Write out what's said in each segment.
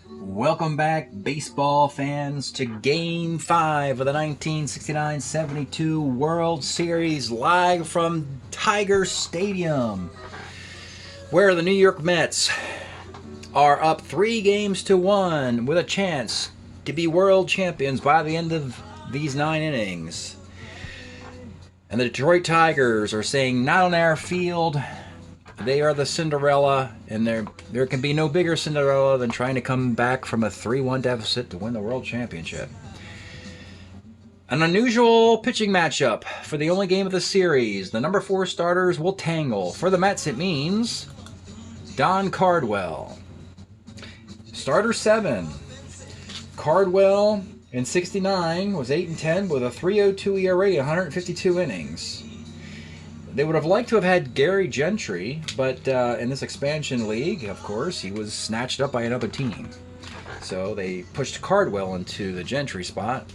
Welcome back, baseball fans, to Game 5 of the 1969-72 World Series, live from Tiger Stadium, where the New York Mets are up 3-1 with a chance to be world champions by the end of these 9 innings. And the Detroit Tigers are saying, not on our field. They are the Cinderella, and there can be no bigger Cinderella than trying to come back from a 3-1 deficit to win the World Championship. An unusual pitching matchup for the only game of the series. The number 4 starters will tangle. For the Mets, it means Don Cardwell. Starter 7. Cardwell in 69 was 8-10 with a 3.02 ERA, 152 innings. They would have liked to have had Gary Gentry, but in this expansion league, of course, he was snatched up by another team. So they pushed Cardwell into the Gentry spot.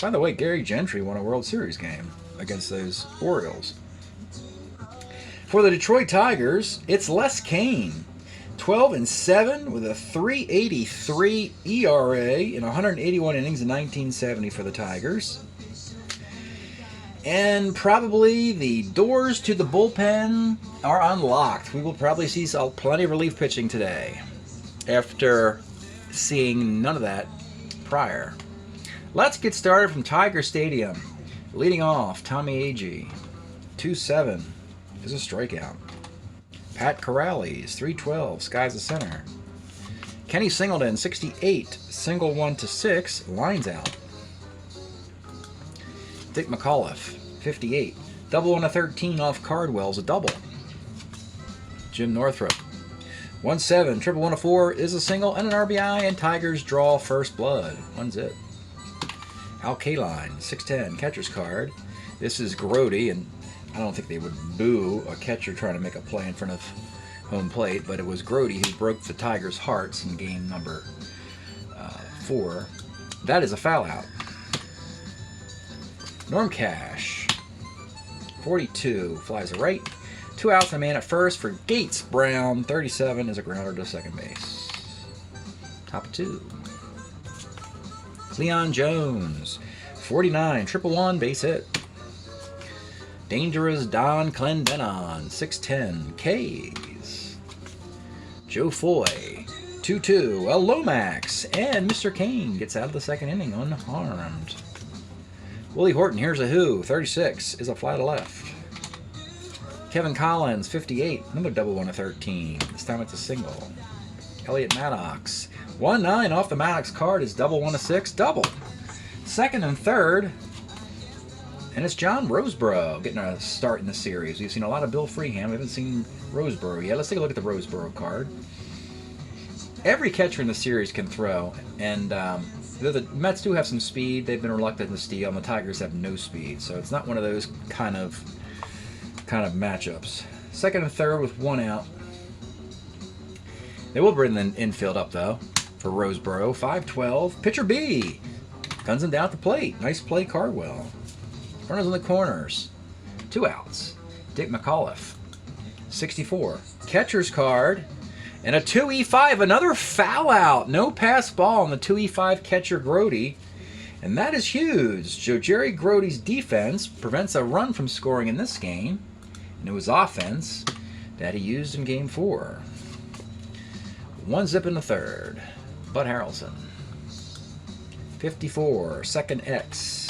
By the way, Gary Gentry won a World Series game against those Orioles. For the Detroit Tigers, it's Les Kane. 12-7 with a 3.83 ERA in 181 innings in 1970 for the Tigers. And probably the doors to the bullpen are unlocked. We will probably see plenty of relief pitching today after seeing none of that prior. Let's get started from Tiger Stadium. Leading off, Tommy Agee. 2-7 is a strikeout. Pat Corrales, 3-12, skies the center. Kenny Singleton, 68, single 1 to 6, lines out. Dick McAuliffe, 58. Double on a 13 off Cardwell's a double. Jim Northrup, 1-7. Triple 1 to 4 is a single and an RBI, and Tigers draw first blood. 1-0. Al Kaline, 6'10. Catcher's card. This is Grody, and I don't think they would boo a catcher trying to make a play in front of home plate, but it was Grody who broke the Tigers' hearts in game number 4. That is a foul out. Norm Cash, 42, flies to right. 2 outs and a man at first for Gates. Brown, 37, is a grounder to second base. Top of 2. Cleon Jones, 49, triple 1, base hit. Dangerous Don Clendenon, 6'10, Ks. Joe Foy, 2-2, a Lomax, and Mr. Kane gets out of the second inning unharmed. Willie Horton, here's a who, 36, is a fly to left. Kevin Collins, 58, another double 1 to 13. This time it's a single. Elliot Maddox, 1-9 off the Maddox card is double 1 to 6, double. Second and third, and it's John Roseboro getting a start in the series. We've seen a lot of Bill Freeham. We haven't seen Roseboro yet. Let's take a look at the Roseboro card. Every catcher in the series can throw, and the Mets do have some speed. They've been reluctant to steal, and the Tigers have no speed, so it's not one of those kind of matchups. Second and third with 1 out. They will bring the infield up, though, for Roseboro. 5-12. Pitcher B guns him down at the plate. Nice play, Cardwell. Runners on the corners. 2 outs. Dick McAuliffe, 64. Catcher's card. And a 2E5, another foul out. No pass ball on the 2E5 catcher Grody. And that is huge. So Jerry Grody's defense prevents a run from scoring in this game. And it was offense that he used in game 4. 1-0 in the third. Bud Harrelson, 54, second X.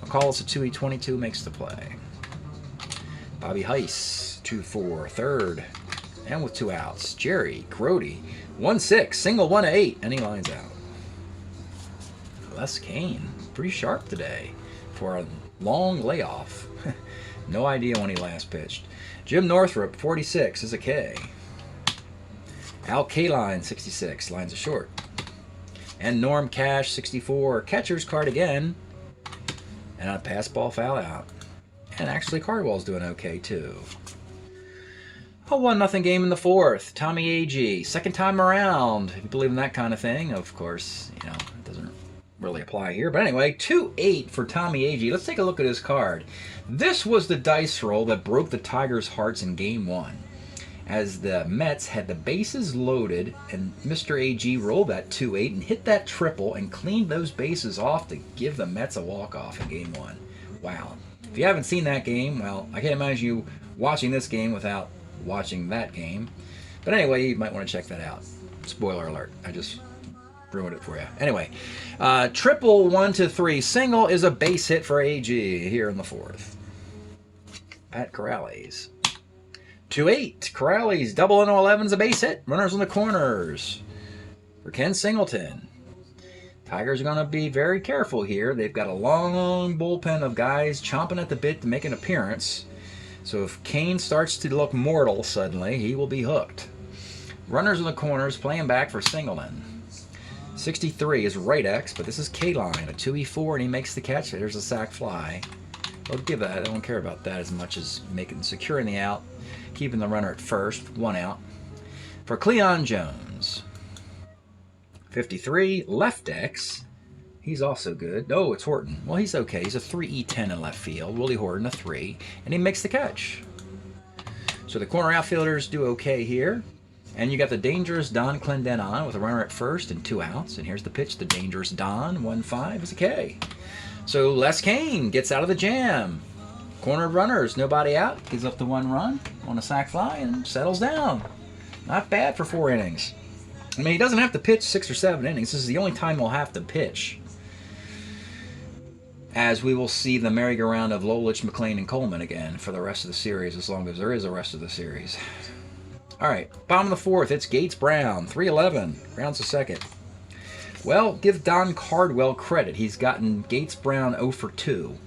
McCall's a 2E22, makes the play. Bobby Heiss, 2-4, third. And with 2 outs, Jerry Grody, 1-6, single 1 to 8, and he lines out. Les Kane, pretty sharp today for a long layoff. No idea when he last pitched. Jim Northrup, 46, is a K. Al Kaline, 66, lines a short. And Norm Cash, 64, catcher's card again. And a pass ball foul out. And actually Cardwell's doing okay too. A 1-0 game in the fourth. Tommy Agee, second time around. If you believe in that kind of thing, of course, it doesn't really apply here. But anyway, 2-8 for Tommy Agee. Let's take a look at his card. This was the dice roll that broke the Tigers' hearts in game 1. as the Mets had the bases loaded, and Mr. AG rolled that 2-8 and hit that triple and cleaned those bases off to give the Mets a walk-off in Game 1. Wow. If you haven't seen that game, well, I can't imagine you watching this game without watching that game. But anyway, you might want to check that out. Spoiler alert. I just ruined it for you. Anyway, triple 1-3 single is a base hit for AG here in the 4th. Pat Corrales. 2-8. Corrales double into 11's a base hit. Runners on the corners for Ken Singleton. Tigers are going to be very careful here. They've got a long bullpen of guys chomping at the bit to make an appearance. So if Kane starts to look mortal suddenly, he will be hooked. Runners in the corners playing back for Singleton. 63 is right X, but this is K-line, a 2-4, and he makes the catch. There's a sac fly. I'll give that. I don't care about that as much as securing the out, keeping the runner at first, 1 out. For Cleon Jones. 53, left X. He's also good. Oh, it's Horton. Well, he's okay. He's a 3E10 in left field. Willie Horton, a 3, and he makes the catch. So the corner outfielders do okay here. And you got the dangerous Don Clendenon with a runner at first and 2 outs. And here's the pitch, the dangerous Don, 1-5 is a K. So Les Kane gets out of the jam. Corner runners, nobody out. Gives up the 1 run on a sac fly and settles down. Not bad for 4 innings. I mean, he doesn't have to pitch 6 or 7 innings. This is the only time he'll have to pitch. As we will see the merry-go-round of Lolich, McLean, and Coleman again for the rest of the series, as long as there is a rest of the series. All right, bottom of the 4th, it's Gates Brown, 3-11, rounds a second. Well, give Don Cardwell credit. He's gotten Gates Brown 0 for 2.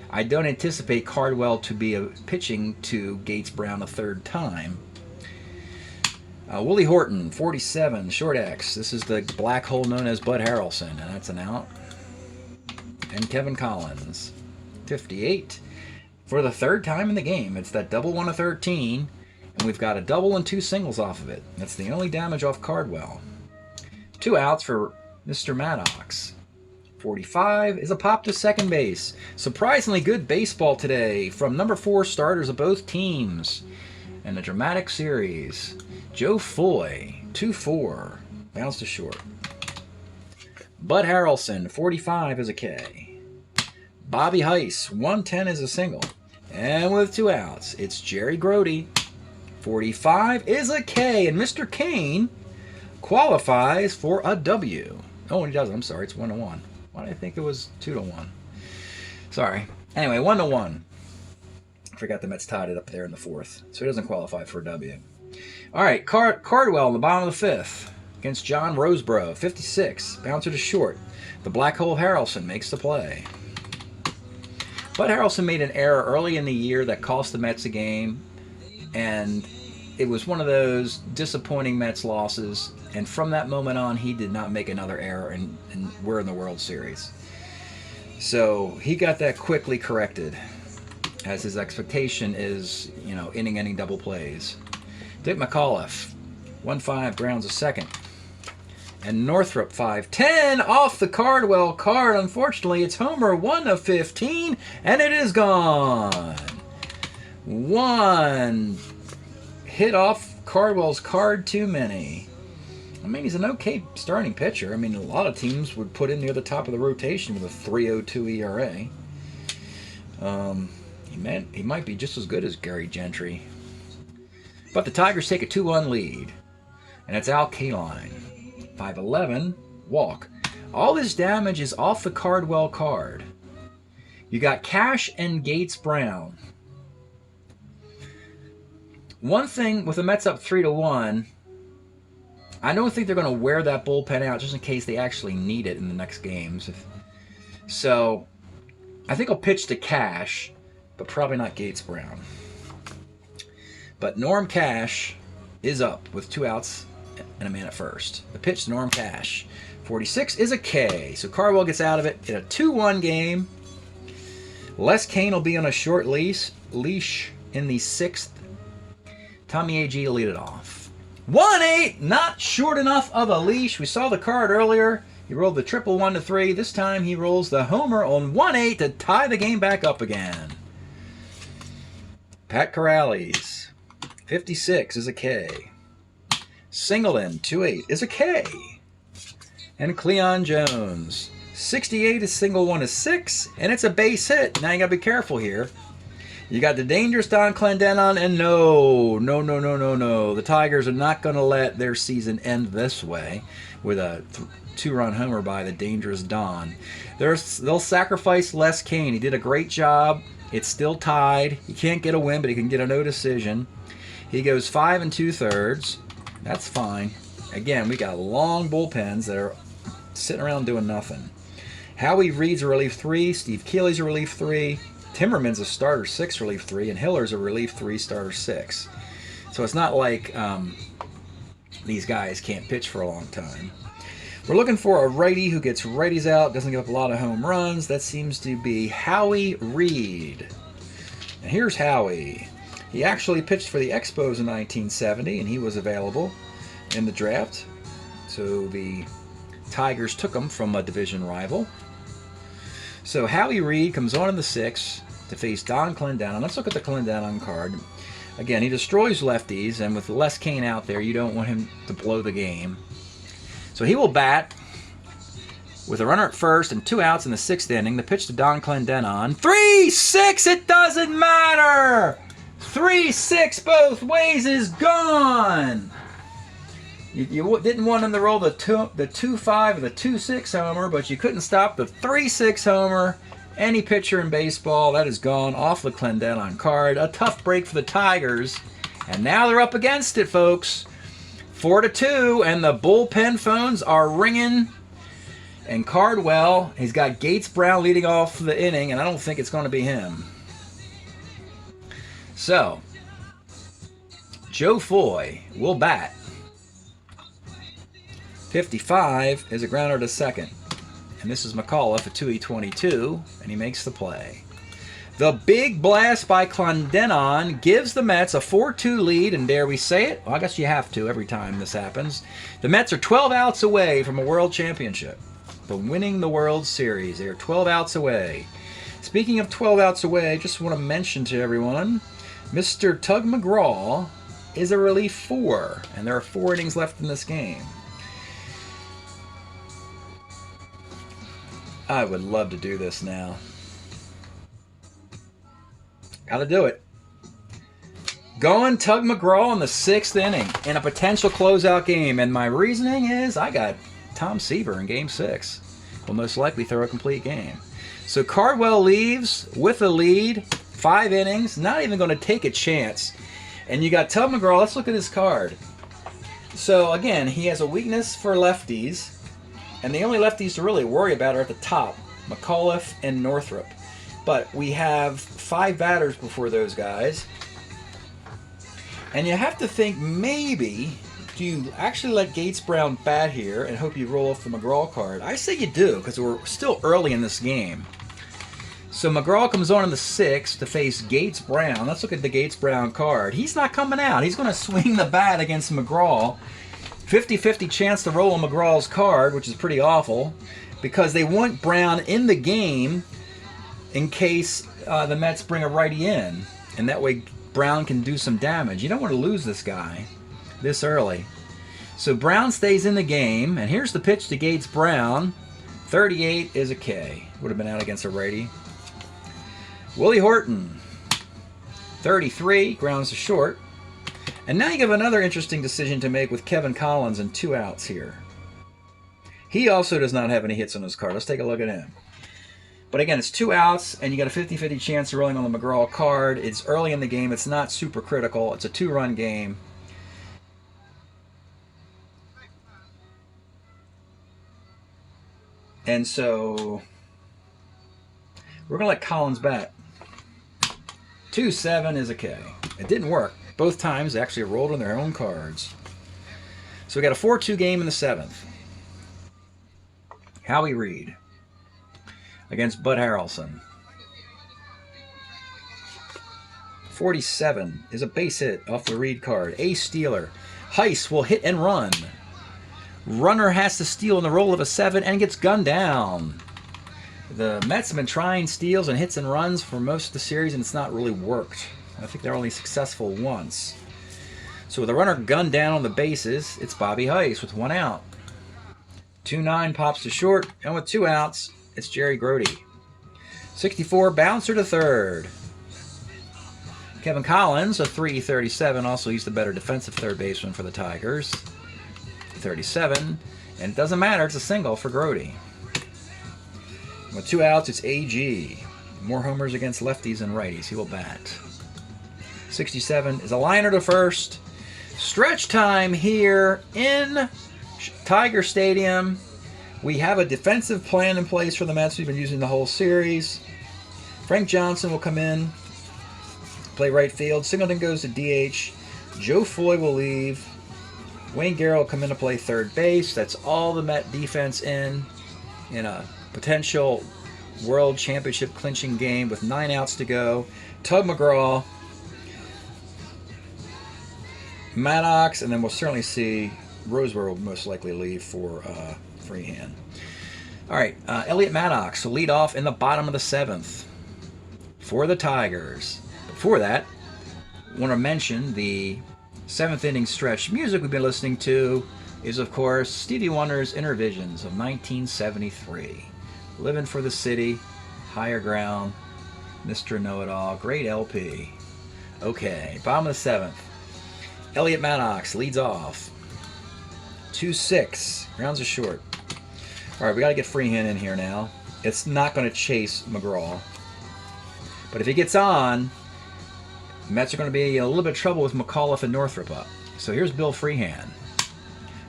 I don't anticipate Cardwell to be pitching to Gates Brown a 3rd time. Willie Horton, 47, short X. This is the black hole known as Bud Harrelson, and that's an out. And Kevin Collins, 58. For the 3rd time in the game, it's that double 1-13. And we've got a double and 2 singles off of it. That's the only damage off Cardwell. 2 outs for Mr. Maddox. 45 is a pop to second base. Surprisingly good baseball today from number 4 starters of both teams. And a dramatic series. Joe Foy, 2-4. Bounce to short. Bud Harrelson, 45 is a K. Bobby Heiss, 110 is a single. And with 2 outs, it's Jerry Grody. 45 is a K, and Mr. Kane qualifies for a W. Oh, he doesn't. I'm sorry. It's 1-1. Why did I think it was 2-1? Sorry. Anyway, 1-1. I forgot the Mets tied it up there in the 4th, so he doesn't qualify for a W. All right, Cardwell in the bottom of the 5th against John Roseboro, 56. Bouncer to short. The black hole Harrelson makes the play. But Harrelson made an error early in the year that cost the Mets a game. And it was one of those disappointing Mets losses. And from that moment on, he did not make another error, and we're in the World Series. So he got that quickly corrected, as his expectation is, inning double plays. Dick McAuliffe, 1-5, grounds a second. And Northrup, 5-10, off the Cardwell card. Unfortunately, it's homer 1-15, and it is gone. 1 hit off Cardwell's card too many. I mean, he's an okay starting pitcher. I mean, a lot of teams would put him near the top of the rotation with a 3.02 ERA. He might be just as good as Gary Gentry. But the Tigers take a 2-1 lead. And it's Al Kaline. 5-11, walk. All this damage is off the Cardwell card. You got Cash and Gates Brown. One thing with the Mets up 3-1, I don't think they're going to wear that bullpen out just in case they actually need it in the next games. So I think I'll pitch to Cash, but probably not Gates Brown. But Norm Cash is up with 2 outs and a man at first. The pitch to Norm Cash. 46 is a K. So Cardwell gets out of it in a 2-1 game. Les Kane will be on a short leash in the 6th. Tommy A.G. will lead it off. 1-8, not short enough of a leash. We saw the card earlier. He rolled the triple 1-3. This time he rolls the homer on 1-8 to tie the game back up again. Pat Corrales, 56 is a K. Singleton, 28 is a K. And Cleon Jones, 68 is single one is 6, and it's a base hit. Now you got to be careful here. You got the dangerous Don Clendenon, and no. The Tigers are not going to let their season end this way with a two-run homer by the dangerous Don. They'll sacrifice Les Kane. He did a great job. It's still tied. He can't get a win, but he can get a no decision. He goes 5 2/3. That's fine. Again, we got long bullpens that are sitting around doing nothing. Howie Reed's a relief 3. Steve Keeley's a relief 3. Timmerman's a starter 6, relief 3. And Hiller's a relief 3, starter 6. So it's not like these guys can't pitch for a long time. We're looking for a righty who gets righties out, doesn't give up a lot of home runs. That seems to be Howie Reed. And here's Howie. He actually pitched for the Expos in 1970, and he was available in the draft. So the Tigers took him from a division rival. So Howie Reed comes on in the 6th to face Don Clendenon. Let's look at the Clendenon card. Again, he destroys lefties, and with Les Kane out there, you don't want him to blow the game. So he will bat with a runner at first and 2 outs in the 6th inning. The pitch to Don Clendenon. 3-6, it doesn't matter! 3-6 both ways is gone! You didn't want him to roll the 2-5 or the 2-6 homer, but you couldn't stop the 3-6 homer. Any pitcher in baseball, that is gone off the Clendenon card. A tough break for the Tigers. And now they're up against it, folks. 4-2, and the bullpen phones are ringing. And Cardwell, he's got Gates Brown leading off the inning, and I don't think it's going to be him. So, Joe Foy will bat. 55 is a grounder to second. And this is McAuliffe at 2-22, and he makes the play. The big blast by Clendenon gives the Mets a 4-2 lead, and dare we say it? Well, I guess you have to every time this happens. The Mets are 12 outs away from a world championship, from winning the World Series. They are 12 outs away. Speaking of 12 outs away, I just want to mention to everyone, Mr. Tug McGraw is a relief 4, and there are 4 innings left in this game. I would love to do this now. Gotta do it. Going Tug McGraw in the 6th inning in a potential closeout game. And my reasoning is I got Tom Seaver in Game 6. Will most likely throw a complete game. So Cardwell leaves with a lead. 5 innings. Not even going to take a chance. And you got Tug McGraw. Let's look at his card. So again, he has a weakness for lefties. And the only lefties to really worry about are at the top. McAuliffe and Northrup. But we have 5 batters before those guys. And you have to think, maybe, do you actually let Gates Brown bat here and hope you roll off the McGraw card? I say you do, because we're still early in this game. So McGraw comes on in the 6th to face Gates Brown. Let's look at the Gates Brown card. He's not coming out. He's going to swing the bat against McGraw. 50-50 chance to roll on McGraw's card, which is pretty awful, because they want Brown in the game in case the Mets bring a righty in, and that way Brown can do some damage. You don't want to lose this guy this early. So Brown stays in the game, and here's the pitch to Gates Brown. 38 is a K. Would have been out against a righty. Willie Horton, 33, grounds to short. And now you have another interesting decision to make with Kevin Collins and 2 outs here. He also does not have any hits on his card. Let's take a look at him. But again, it's 2 outs, and you got a 50-50 chance of rolling on the McGraw card. It's early in the game. It's not super critical. It's a 2-run game. And so we're going to let Collins bat. 2-7 is a K. It didn't work. Both times they actually rolled on their own cards. So we got a 4-2 game in the 7th. Howie Reed against Bud Harrelson. 47 is a base hit off the Reed card. Ace stealer. Heiss will hit and run. Runner has to steal in the roll of a 7 and gets gunned down. The Mets have been trying steals and hits and runs for most of the series, and it's not really worked. I think they're only successful once. So with a runner gunned down on the bases, it's Bobby Heiss with 1 out. 2-9 pops to short, and with 2 outs, it's Jerry Grody. 64 bouncer to third. Kevin Collins, a 3.37, also he's the better defensive third baseman for the Tigers. 37, and it doesn't matter, it's a single for Grody. With 2 outs, it's AG. More homers against lefties than righties. He will bat. 67 is a liner to first. Stretch time here in Tiger Stadium. We have a defensive plan in place for the Mets we've been using the whole series. Frank Johnson will come in, play right field. Singleton goes to DH. Joe Foy will leave. Wayne Garrett will come in to play third base. That's all the Met defense in a potential World Championship clinching game with 9 outs to go. Tug McGraw, Maddox, and then we'll certainly see Roseboro will most likely leave for Freehan. All right, Elliot Maddox will lead off in the bottom of the 7th for the Tigers. Before that, I want to mention the 7th inning stretch music we've been listening to is, of course, Stevie Wonder's Inner Visions of 1973. Living for the City, Higher Ground, Mr. Know-It-All, great LP. Okay, bottom of the 7th. Elliot Maddox leads off. 2-6, grounds are short. All right, we got to get Freehan in here now. It's not going to chase McGraw. But if he gets on, the Mets are going to be in a little bit of trouble with McAuliffe and Northrop up. So here's Bill Freehan.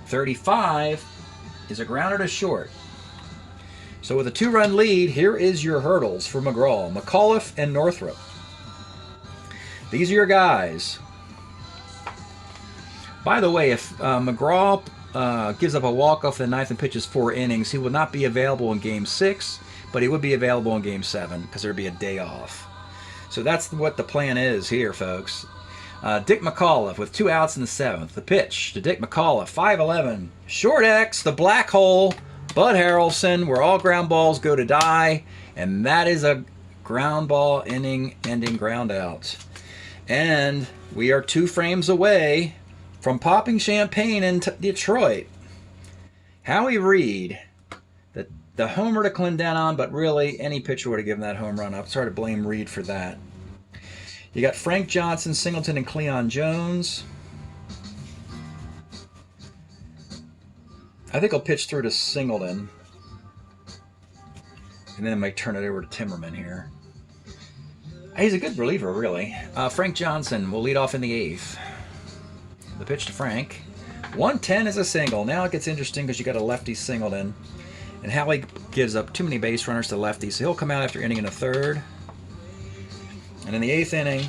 35 is a grounder to short. So with a 2-run lead, here is your hurdles for McGraw, McAuliffe and Northrop. These are your guys. By the way, if McGraw gives up a walk-off in the 9th and pitches 4 innings, he will not be available in Game 6, but he would be available in Game 7 because there would be a day off. So that's what the plan is here, folks. Dick McAuliffe with 2 outs in the 7th. The pitch to Dick McAuliffe, 5-11. Short X, the black hole, Bud Harrelson, where all ground balls go to die, and that is a ground ball inning-ending ground out. And we are 2 frames away from popping champagne in Detroit. Howie Reed, the homer to Clendenon, but really any pitcher would have given that home run up. It's hard to blame Reed for that. You got Frank Johnson, Singleton, and Cleon Jones. I think I'll pitch through to Singleton. And then I might turn it over to Timmerman here. He's a good reliever, really. Frank Johnson will lead off in the 8th. The pitch to Frank. 110 is a single. Now it gets interesting because you got a lefty Singleton. And Howie gives up too many base runners to lefties, so he'll come out after inning in the 3rd. And in the 8th inning,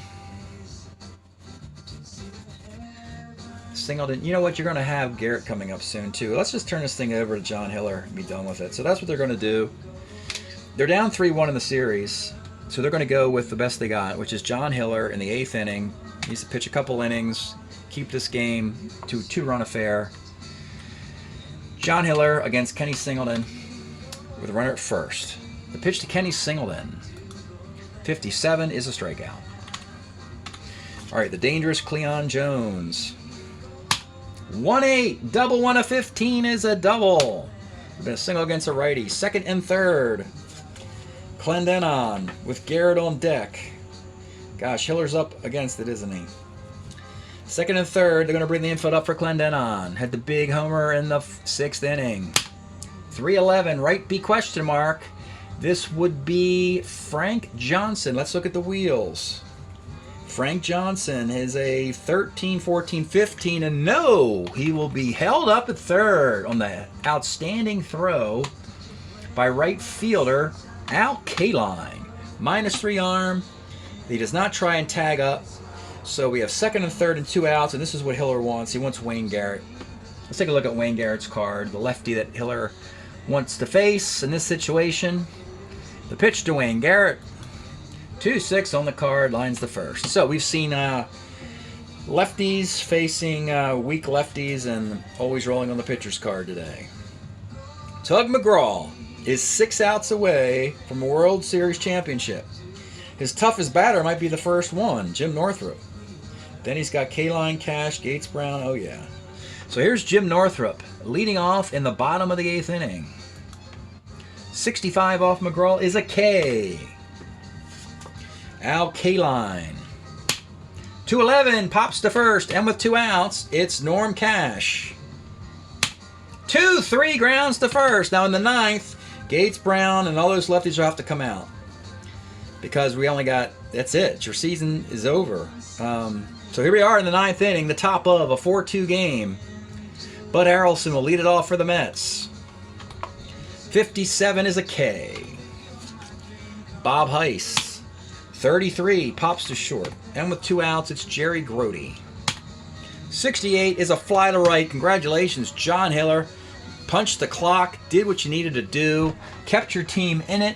Singleton, you know what, you're going to have Garrett coming up soon too. Let's just turn this thing over to John Hiller and be done with it. So that's what they're going to do. They're down 3-1 in the series, so they're going to go with the best they got, which is John Hiller in the 8th inning. He needs to pitch a couple innings, keep this game to a 2-run affair. John Hiller against Kenny Singleton with a runner at first. The pitch to Kenny Singleton. 57 is a strikeout. All right, the dangerous Cleon Jones. 1-8, double 1 of 15 is a double. Been a single against a righty. 2nd and 3rd. Clendenon with Garrett on deck. Gosh, Hiller's up against it, isn't he? 2nd and 3rd, they're going to bring the infield up for Clendenon. Had the big homer in the 6th inning. 3-11, right B question mark. This would be Frank Johnson. Let's look at the wheels. Frank Johnson is a 13, 14, 15, and no, he will be held up at 3rd on the outstanding throw by right fielder Al Kaline. -3 arm. He does not try and tag up. So we have 2nd and 3rd and 2 outs, and this is what Hiller wants. He wants Wayne Garrett. Let's take a look at Wayne Garrett's card, the lefty that Hiller wants to face in this situation. The pitch to Wayne Garrett. 2-6 on the card, lines the first. So we've seen lefties facing weak lefties and always rolling on the pitcher's card today. Tug McGraw is 6 outs away from a World Series championship. His toughest batter might be the first one, Jim Northrop. Then he's got K-Line, Cash, Gates, Brown. Oh, yeah. So here's Jim Northrup leading off in the bottom of the 8th inning. 65 off McGraw is a K. Al K-Line. 211 pops to first, and with 2 outs, it's Norm Cash. 2-3 grounds to first. Now in the 9th, Gates, Brown, and all those lefties will have to come out because we only got, that's it. Your season is over. So here we are in the 9th inning, the top of a 4-2 game. Bud Harrelson will lead it off for the Mets. 57 is a K. Bob Heiss. 33 pops to short. And with 2 outs, it's Jerry Grody. 68 is a fly to right. Congratulations, John Hiller. Punched the clock, did what you needed to do, kept your team in it.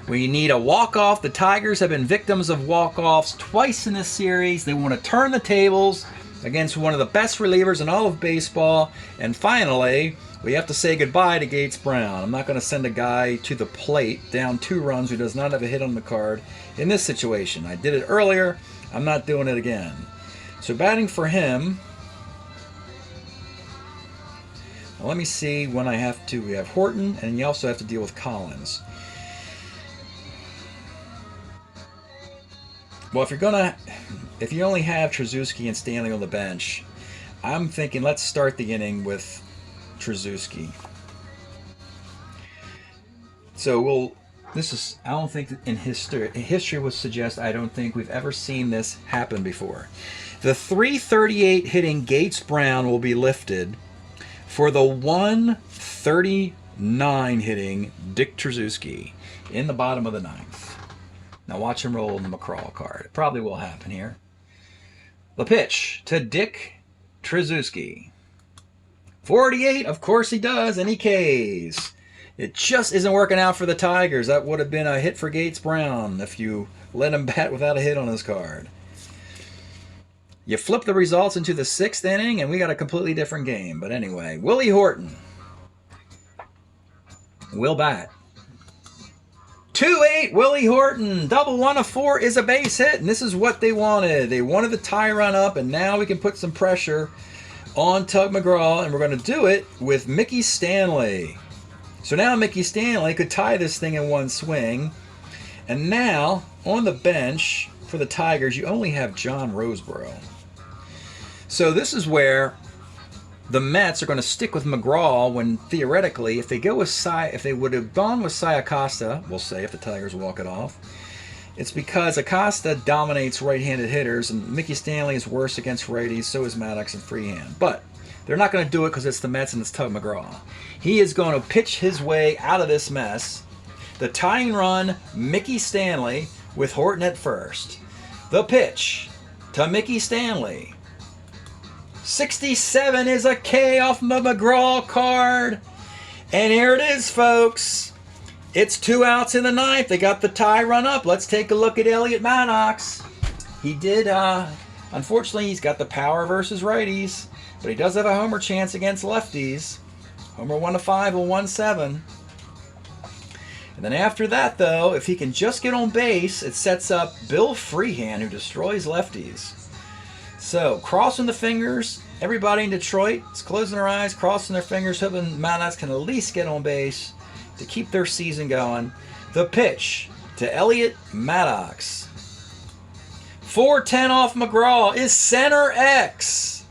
We need a walk-off. The Tigers have been victims of walk-offs twice in this series. They want to turn the tables against one of the best relievers in all of baseball. And finally, we have to say goodbye to Gates Brown. I'm not going to send a guy to the plate down 2 runs who does not have a hit on the card in this situation. I did it earlier. I'm not doing it again. So batting for him, well, let me see when I have to. We have Horton, and you also have to deal with Collins. Well, if you only have Trzaskowski and Stanley on the bench, I'm thinking let's start the inning with Trzaskowski. So I don't think that in history would suggest, I don't think we've ever seen this happen before. The 338 hitting Gates Brown will be lifted for the 139 hitting Dick Trzaskowski in the bottom of the 9th. Now watch him roll in the McCraw card. It probably will happen here. The pitch to Dick Trzaskowski. 48, of course he does, and he Ks. It just isn't working out for the Tigers. That would have been a hit for Gates Brown if you let him bat without a hit on his card. You flip the results into the 6th inning, and we got a completely different game. But anyway, Willie Horton will bat. 2-8, Willie Horton. Double 1 of 4 is a base hit, and this is what they wanted. They wanted the tie run up, and now we can put some pressure on Tug McGraw, and we're going to do it with Mickey Stanley. So now Mickey Stanley could tie this thing in one swing. And now, on the bench for the Tigers, you only have John Roseboro. So this is where the Mets are going to stick with McGraw when, theoretically, if they would have gone with Cy Acosta, we'll say, if the Tigers walk it off, it's because Acosta dominates right-handed hitters, and Mickey Stanley is worse against righties, so is Maddox and Freehand. But they're not going to do it because it's the Mets and it's Tug McGraw. He is going to pitch his way out of this mess. The tying run, Mickey Stanley, with Horton at first. The pitch to Mickey Stanley. 67 is a K off the McGraw card. And here it is, folks. It's 2 outs in the 9th. They got the tie run up. Let's take a look at Elliot Maddox. He did, unfortunately, he's got the power versus righties, but he does have a homer chance against lefties. Homer 1 of 5 will 1-7. And then after that, though, if he can just get on base, it sets up Bill Freehand, who destroys lefties. So, crossing the fingers, everybody in Detroit is closing their eyes, crossing their fingers, hoping Maddox can at least get on base to keep their season going. The pitch to Elliot Maddox. 410 off McGraw is center X.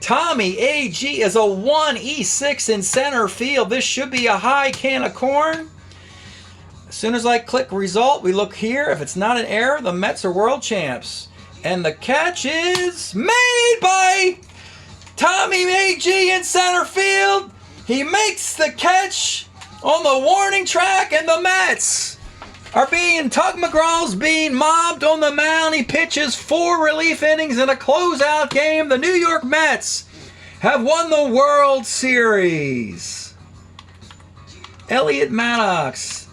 Tommy A.G. is a 1E6 in center field. This should be a high can of corn. As soon as I click result, we look here. If it's not an error, the Mets are world champs. And the catch is made by Tommy A.G. in center field. He makes the catch on the warning track, and the Mets Tug McGraw's being mobbed on the mound. He pitches 4 relief innings in a closeout game. The New York Mets have won the World Series. Elliot Maddox.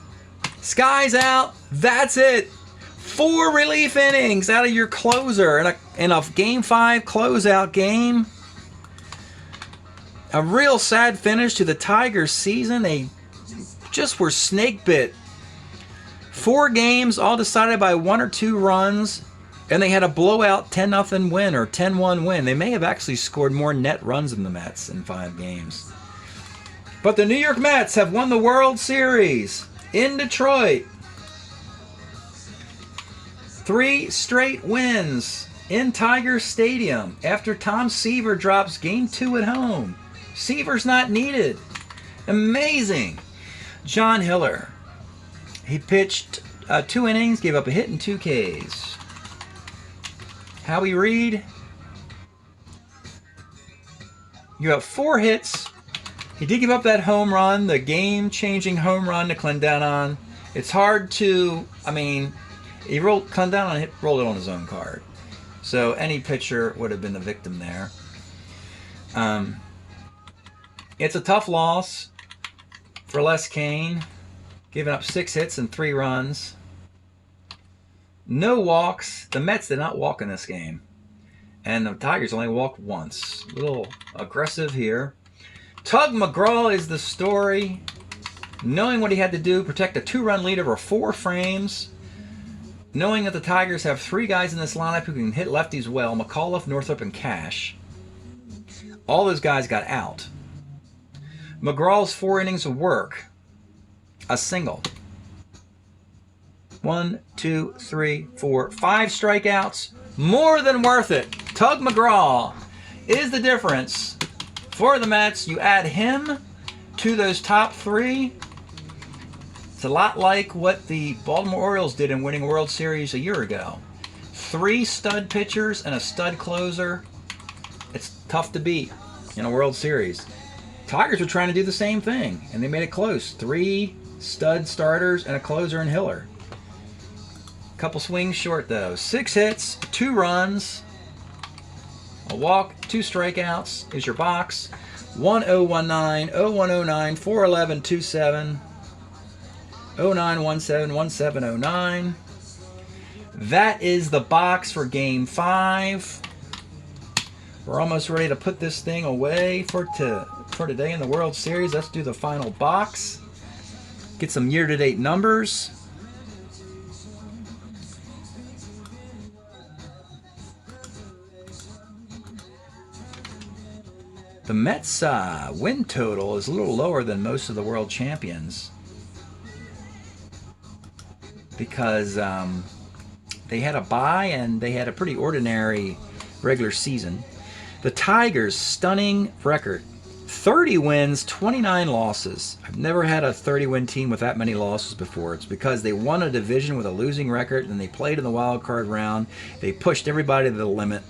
Sky's out. That's it. 4 relief innings out of your closer in a Game 5 closeout game. A real sad finish to the Tigers season. They just were snake bit. 4 games, all decided by 1 or 2 runs. And they had a blowout 10-0 win or 10-1 win. They may have actually scored more net runs than the Mets in 5 games. But the New York Mets have won the World Series in Detroit. 3 straight wins in Tiger Stadium after Tom Seaver drops Game 2 at home. Seaver's not needed. Amazing. John Hiller. He pitched 2 innings, gave up a hit and 2 Ks. Howie Reed. You have 4 hits. He did give up that home run, the game-changing home run to Clendenon. It's hard to, I mean, Clendenon rolled it on his own card. So any pitcher would have been the victim there. It's a tough loss for Les Kane, giving up 6 hits and 3 runs. No walks. The Mets did not walk in this game. And the Tigers only walked once. A little aggressive here. Tug McGraw is the story. Knowing what he had to do, protect a 2-run lead over 4 frames. Knowing that the Tigers have 3 guys in this lineup who can hit lefties well, McAuliffe, Northrup, and Cash. All those guys got out. McGraw's 4 innings of work. A single. 1, 2, 3, 4, 5 strikeouts. More than worth it. Tug McGraw is the difference for the Mets. You add him to those top 3. It's a lot like what the Baltimore Orioles did in winning a World Series a year ago. 3 stud pitchers and a stud closer. It's tough to beat in a World Series. Tigers were trying to do the same thing, and they made it close. 3 stud starters and a closer in Hiller. Couple swings short, though. 6 hits, 2 runs, a walk, 2 strikeouts is your box. 1019, 0109, 411, 27, 0917, 1709. That is the box for Game 5. We're almost ready to put this thing away for today in the World Series. Let's do the final box. Get some year-to-date numbers. The Mets' win total is a little lower than most of the world champions because they had a bye and they had a pretty ordinary regular season. The Tigers' stunning record, 30 wins, 29 losses. I've never had a 30-win team with that many losses before. It's because they won a division with a losing record and they played in the wild card round. They pushed everybody to the limit.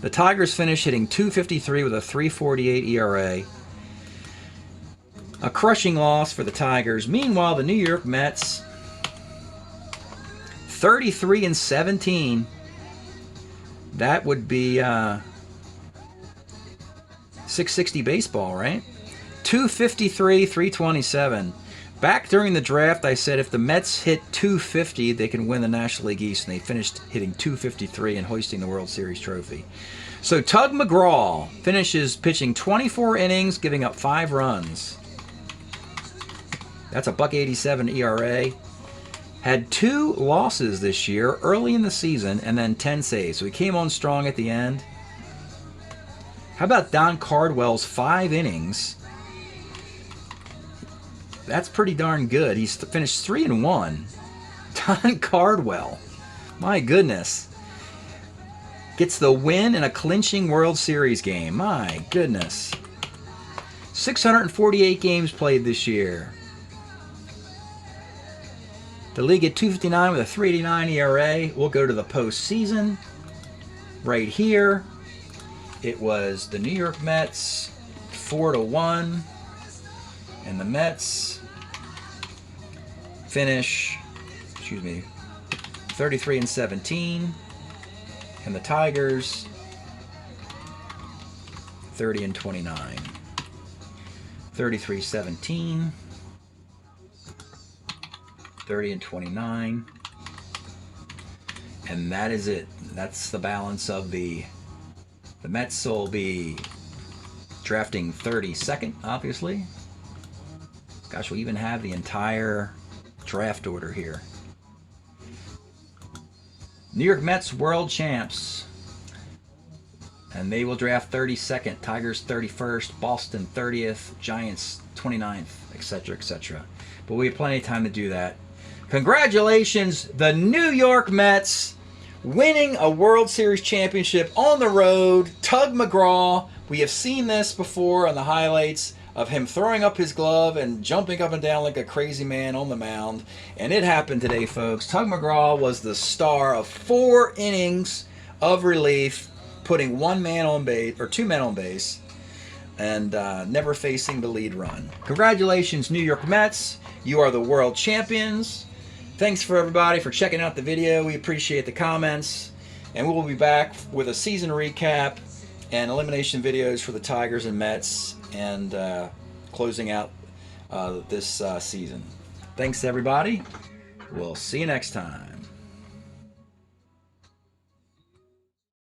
The Tigers finished hitting .253 with a .348 ERA. A crushing loss for the Tigers. Meanwhile, the New York Mets, 33-17. That would be 660 baseball, right? .253, .327. Back during the draft, I said if the Mets hit .250, they can win the National League East, and they finished hitting .253 and hoisting the World Series trophy. So Tug McGraw finishes pitching 24 innings, giving up 5 runs. That's a .187 ERA. Had 2 losses this year, early in the season, and then 10 saves. So he came on strong at the end. How about Don Cardwell's 5 innings? That's pretty darn good. He's finished 3-1. Don Cardwell. My goodness. Gets the win in a clinching World Series game. My goodness. 648 games played this year. The league at .259 with a .389 ERA. We'll go to the postseason. Right here. It was the New York Mets 4-1. And the Mets finish, 33-17, and the Tigers 30-29. 33-17, 30-29, and that is it. That's the balance of the Mets will be drafting 32nd, obviously. Gosh, we even have the entire draft order here. New York Mets world champs. And they will draft 32nd, Tigers 31st, Boston 30th, Giants 29th, etc., etc. But we have plenty of time to do that. Congratulations, the New York Mets, winning a World Series championship on the road. Tug McGraw, we have seen this before on the highlights of him throwing up his glove and jumping up and down like a crazy man on the mound. And it happened today, folks. Tug McGraw was the star of 4 innings of relief, putting 1 man on base, or 2 men on base, and never facing the lead run. Congratulations, New York Mets. You are the world champions. Thanks for everybody for checking out the video. We appreciate the comments. And we will be back with a season recap and elimination videos for the Tigers and Mets, and closing out this season. Thanks, everybody. We'll see you next time.